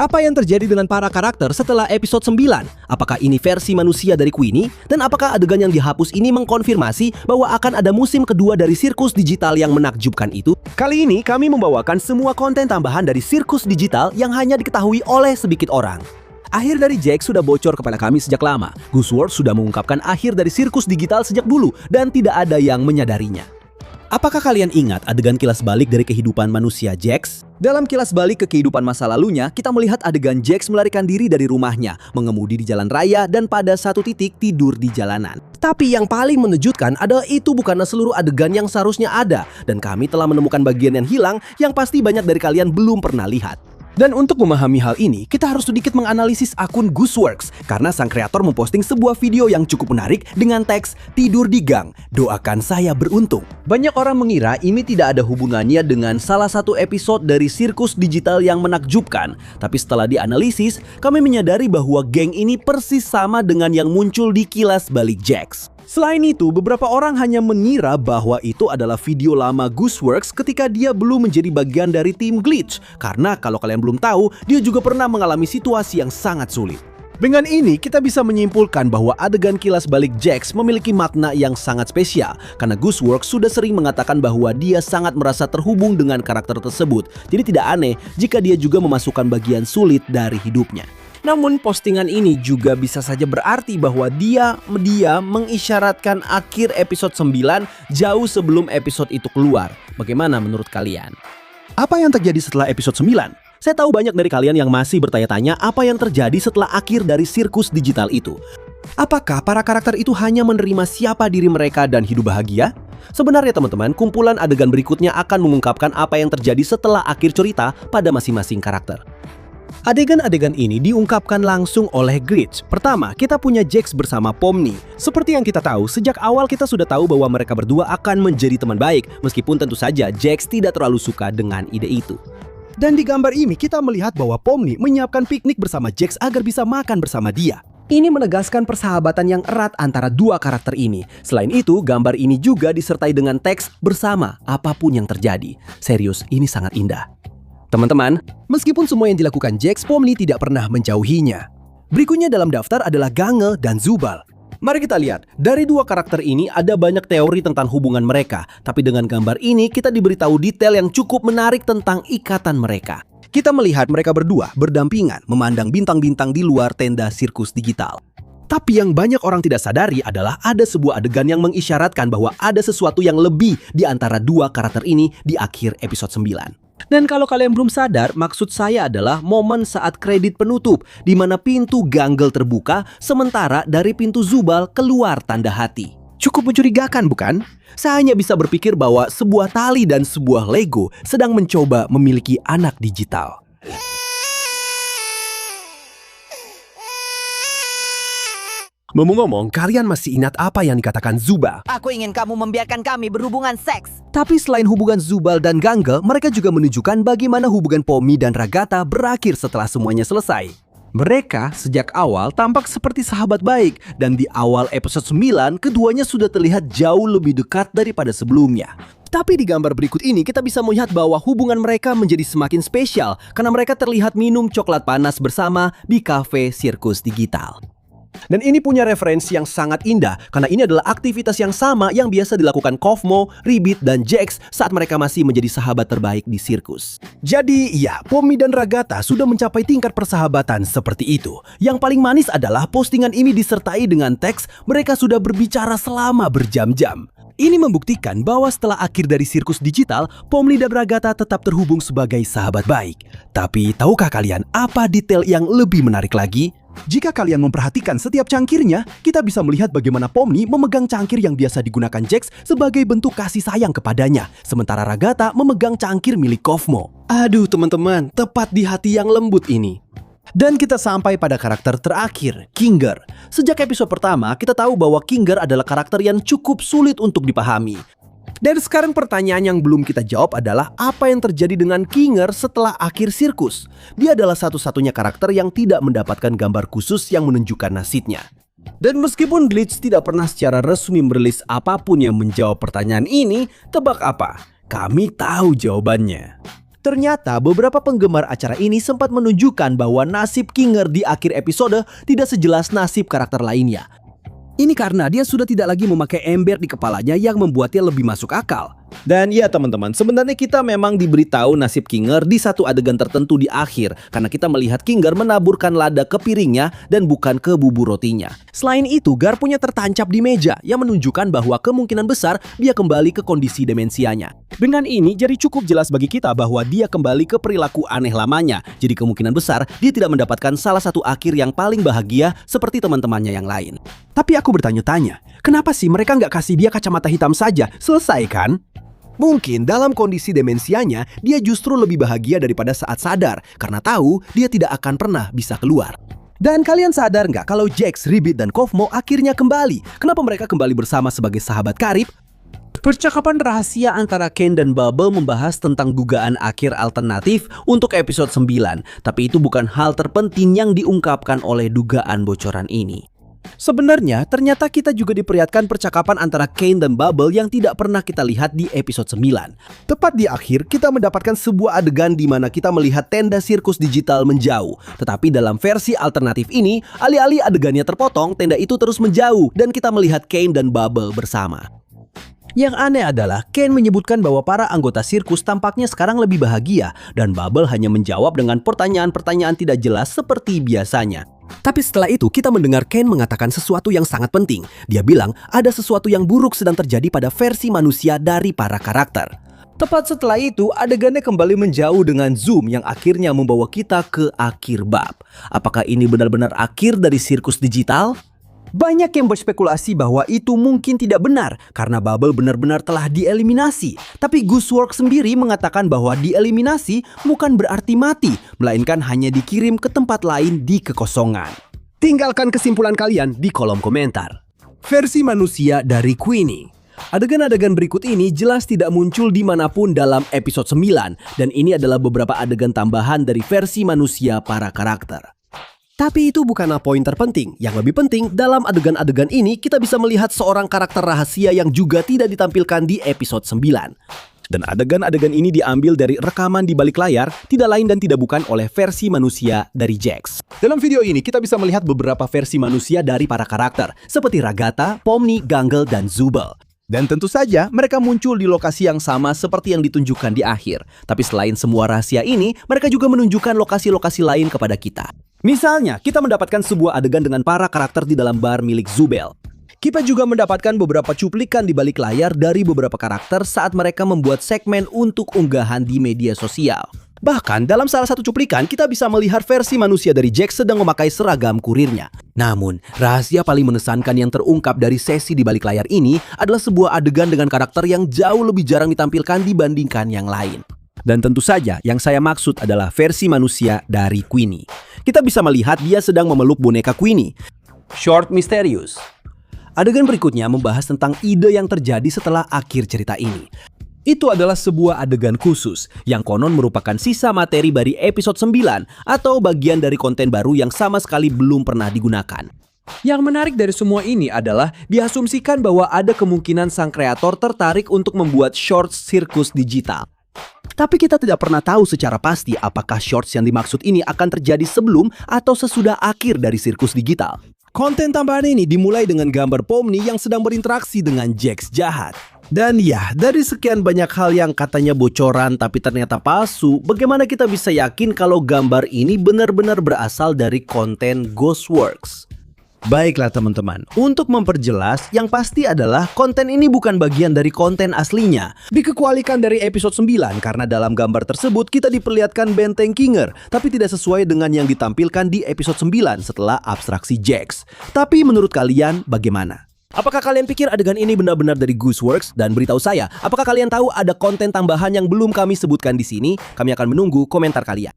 Apa yang terjadi dengan para karakter setelah episode 9? Apakah ini versi manusia dari Queenie? Dan apakah adegan yang dihapus ini mengkonfirmasi bahwa akan ada musim kedua dari sirkus digital yang menakjubkan itu? Kali ini kami membawakan semua konten tambahan dari sirkus digital yang hanya diketahui oleh sedikit orang. Akhir dari Jax sudah bocor kepada kami sejak lama. Gooseworks sudah mengungkapkan akhir dari sirkus digital sejak dulu dan tidak ada yang menyadarinya. Apakah kalian ingat adegan kilas balik dari kehidupan manusia Jax? Dalam kilas balik ke kehidupan masa lalunya, kita melihat adegan Jax melarikan diri dari rumahnya, mengemudi di jalan raya dan pada satu titik tidur di jalanan. Tapi yang paling menakjubkan adalah itu bukanlah seluruh adegan yang seharusnya ada, dan kami telah menemukan bagian yang hilang yang pasti banyak dari kalian belum pernah lihat. Dan untuk memahami hal ini, kita harus sedikit menganalisis akun Gooseworks karena sang kreator memposting sebuah video yang cukup menarik dengan teks "Tidur di gang, doakan saya beruntung". Banyak orang mengira ini tidak ada hubungannya dengan salah satu episode dari sirkus digital yang menakjubkan. Tapi setelah dianalisis, kami menyadari bahwa geng ini persis sama dengan yang muncul di kilas balik Jax. Selain itu, beberapa orang hanya mengira bahwa itu adalah video lama Gooseworks ketika dia belum menjadi bagian dari tim Glitch. Karena kalau kalian belum tahu, dia juga pernah mengalami situasi yang sangat sulit. Dengan ini, kita bisa menyimpulkan bahwa adegan kilas balik Jax memiliki makna yang sangat spesial. Karena Gooseworks sudah sering mengatakan bahwa dia sangat merasa terhubung dengan karakter tersebut. Jadi tidak aneh jika dia juga memasukkan bagian sulit dari hidupnya. Namun postingan ini juga bisa saja berarti bahwa dia mengisyaratkan akhir episode 9 jauh sebelum episode itu keluar. Bagaimana menurut kalian? Apa yang terjadi setelah episode 9? Saya tahu banyak dari kalian yang masih bertanya-tanya apa yang terjadi setelah akhir dari sirkus digital itu. Apakah para karakter itu hanya menerima siapa diri mereka dan hidup bahagia? Sebenarnya teman-teman, kumpulan adegan berikutnya akan mengungkapkan apa yang terjadi setelah akhir cerita pada masing-masing karakter. Adegan-adegan ini diungkapkan langsung oleh Glitch. Pertama, kita punya Jax bersama Pomni. Seperti yang kita tahu, sejak awal kita sudah tahu bahwa mereka berdua akan menjadi teman baik, meskipun tentu saja Jax tidak terlalu suka dengan ide itu. Dan di gambar ini kita melihat bahwa Pomni menyiapkan piknik bersama Jax agar bisa makan bersama dia. Ini menegaskan persahabatan yang erat antara dua karakter ini. Selain itu, gambar ini juga disertai dengan teks "bersama apapun yang terjadi". Serius, ini sangat indah. Teman-teman, meskipun semua yang dilakukan Jax, Pomni tidak pernah menjauhinya. Berikutnya dalam daftar adalah Gange dan Zubal. Mari kita lihat, dari dua karakter ini ada banyak teori tentang hubungan mereka. Tapi dengan gambar ini kita diberitahu detail yang cukup menarik tentang ikatan mereka. Kita melihat mereka berdua berdampingan memandang bintang-bintang di luar tenda sirkus digital. Tapi yang banyak orang tidak sadari adalah ada sebuah adegan yang mengisyaratkan bahwa ada sesuatu yang lebih di antara dua karakter ini di akhir episode 9. Dan kalau kalian belum sadar, maksud saya adalah momen saat kredit penutup di mana pintu Gangle terbuka sementara dari pintu Zubal keluar tanda hati. Cukup mencurigakan bukan? Saya hanya bisa berpikir bahwa sebuah tali dan sebuah Lego sedang mencoba memiliki anak digital. Ngomong-ngomong, kalian masih ingat apa yang dikatakan Zubal? Aku ingin kamu membiarkan kami berhubungan seks. Tapi selain hubungan Zubal dan Gangle, mereka juga menunjukkan bagaimana hubungan Pomni dan Ragatha berakhir setelah semuanya selesai. Mereka sejak awal tampak seperti sahabat baik, dan di awal episode 9, keduanya sudah terlihat jauh lebih dekat daripada sebelumnya. Tapi di gambar berikut ini kita bisa melihat bahwa hubungan mereka menjadi semakin spesial karena mereka terlihat minum coklat panas bersama di kafe sirkus digital. Dan ini punya referensi yang sangat indah karena ini adalah aktivitas yang sama yang biasa dilakukan Kofmo, Ribbit, dan Jax saat mereka masih menjadi sahabat terbaik di sirkus. Jadi ya, Pomni dan Ragatha sudah mencapai tingkat persahabatan seperti itu. Yang paling manis adalah postingan ini disertai dengan teks "mereka sudah berbicara selama berjam-jam". Ini membuktikan bahwa setelah akhir dari sirkus digital, Pomni dan Ragatha tetap terhubung sebagai sahabat baik. Tapi tahukah kalian apa detail yang lebih menarik lagi? Jika kalian memperhatikan setiap cangkirnya, kita bisa melihat bagaimana Pomni memegang cangkir yang biasa digunakan Jax sebagai bentuk kasih sayang kepadanya, sementara Ragatha memegang cangkir milik Kofmo. Aduh teman-teman, tepat di hati yang lembut ini. Dan kita sampai pada karakter terakhir, Kinger. Sejak episode pertama, kita tahu bahwa Kinger adalah karakter yang cukup sulit untuk dipahami. Dan sekarang pertanyaan yang belum kita jawab adalah apa yang terjadi dengan Kinger setelah akhir sirkus. Dia adalah satu-satunya karakter yang tidak mendapatkan gambar khusus yang menunjukkan nasibnya. Dan meskipun Glitch tidak pernah secara resmi merilis apapun yang menjawab pertanyaan ini, tebak apa? Kami tahu jawabannya. Ternyata beberapa penggemar acara ini sempat menunjukkan bahwa nasib Kinger di akhir episode tidak sejelas nasib karakter lainnya. Ini karena dia sudah tidak lagi memakai ember di kepalanya yang membuatnya lebih masuk akal. Dan ya teman-teman, sebenarnya kita memang diberitahu nasib Kinger di satu adegan tertentu di akhir, karena kita melihat Kinger menaburkan lada ke piringnya dan bukan ke bubur rotinya. Selain itu, garpunya tertancap di meja yang menunjukkan bahwa kemungkinan besar dia kembali ke kondisi demensianya. Dengan ini jadi cukup jelas bagi kita bahwa dia kembali ke perilaku aneh lamanya. Jadi kemungkinan besar dia tidak mendapatkan salah satu akhir yang paling bahagia seperti teman-temannya yang lain. Tapi aku bertanya-tanya, kenapa sih mereka nggak kasih dia kacamata hitam saja? Selesai kan? Mungkin dalam kondisi demensianya, dia justru lebih bahagia daripada saat sadar, karena tahu dia tidak akan pernah bisa keluar. Dan kalian sadar nggak kalau Jax, Ribbit, dan Kovmo akhirnya kembali? Kenapa mereka kembali bersama sebagai sahabat karib? Percakapan rahasia antara Ken dan Bubble membahas tentang dugaan akhir alternatif untuk episode 9, tapi itu bukan hal terpenting yang diungkapkan oleh dugaan bocoran ini. Sebenarnya, ternyata kita juga diperlihatkan percakapan antara Kane dan Bubble yang tidak pernah kita lihat di episode 9. Tepat di akhir, kita mendapatkan sebuah adegan di mana kita melihat tenda sirkus digital menjauh. Tetapi dalam versi alternatif ini, alih-alih adegannya terpotong, tenda itu terus menjauh dan kita melihat Kane dan Bubble bersama. Yang aneh adalah Ken menyebutkan bahwa para anggota sirkus tampaknya sekarang lebih bahagia dan Bubble hanya menjawab dengan pertanyaan-pertanyaan tidak jelas seperti biasanya. Tapi setelah itu kita mendengar Ken mengatakan sesuatu yang sangat penting. Dia bilang ada sesuatu yang buruk sedang terjadi pada versi manusia dari para karakter. Tepat setelah itu adegannya kembali menjauh dengan zoom yang akhirnya membawa kita ke akhir bab. Apakah ini benar-benar akhir dari sirkus digital? Banyak yang berspekulasi bahwa itu mungkin tidak benar karena Bubble benar-benar telah dieliminasi. Tapi Gooseworks sendiri mengatakan bahwa dieliminasi bukan berarti mati, melainkan hanya dikirim ke tempat lain di kekosongan. Tinggalkan kesimpulan kalian di kolom komentar. Versi manusia dari Queenie. Adegan-adegan berikut ini jelas tidak muncul dimanapun dalam episode 9, dan ini adalah beberapa adegan tambahan dari versi manusia para karakter. Tapi itu bukanlah poin terpenting. Yang lebih penting, dalam adegan-adegan ini kita bisa melihat seorang karakter rahasia yang juga tidak ditampilkan di episode 9. Dan adegan-adegan ini diambil dari rekaman di balik layar, tidak lain dan tidak bukan oleh versi manusia dari Jax. Dalam video ini kita bisa melihat beberapa versi manusia dari para karakter, seperti Ragatha, Pomni, Gangle, dan Zubel. Dan tentu saja mereka muncul di lokasi yang sama seperti yang ditunjukkan di akhir. Tapi selain semua rahasia ini, mereka juga menunjukkan lokasi-lokasi lain kepada kita. Misalnya, kita mendapatkan sebuah adegan dengan para karakter di dalam bar milik Zubel. Kita juga mendapatkan beberapa cuplikan di balik layar dari beberapa karakter saat mereka membuat segmen untuk unggahan di media sosial. Bahkan dalam salah satu cuplikan kita bisa melihat versi manusia dari Jax sedang memakai seragam kurirnya. Namun, rahasia paling mengesankan yang terungkap dari sesi di balik layar ini adalah sebuah adegan dengan karakter yang jauh lebih jarang ditampilkan dibandingkan yang lain. Dan tentu saja yang saya maksud adalah versi manusia dari Queenie. Kita bisa melihat dia sedang memeluk boneka Queenie. Short Mysterious. Adegan berikutnya membahas tentang ide yang terjadi setelah akhir cerita ini. Itu adalah sebuah adegan khusus yang konon merupakan sisa materi dari episode 9 atau bagian dari konten baru yang sama sekali belum pernah digunakan. Yang menarik dari semua ini adalah diasumsikan bahwa ada kemungkinan sang kreator tertarik untuk membuat short sirkus digital. Tapi kita tidak pernah tahu secara pasti apakah shorts yang dimaksud ini akan terjadi sebelum atau sesudah akhir dari sirkus digital. Konten tambahan ini dimulai dengan gambar Pomni yang sedang berinteraksi dengan Jax jahat. Dan ya, dari sekian banyak hal yang katanya bocoran tapi ternyata palsu, bagaimana kita bisa yakin kalau gambar ini benar-benar berasal dari konten Gooseworks? Baiklah teman-teman, untuk memperjelas, yang pasti adalah konten ini bukan bagian dari konten aslinya. Dikecualikan dari episode 9 karena dalam gambar tersebut kita diperlihatkan benteng Kinger, tapi tidak sesuai dengan yang ditampilkan di episode 9 setelah abstraksi Jax. Tapi menurut kalian bagaimana? Apakah kalian pikir adegan ini benar-benar dari Gooseworks? Dan beritahu saya, apakah kalian tahu ada konten tambahan yang belum kami sebutkan di sini? Kami akan menunggu komentar kalian.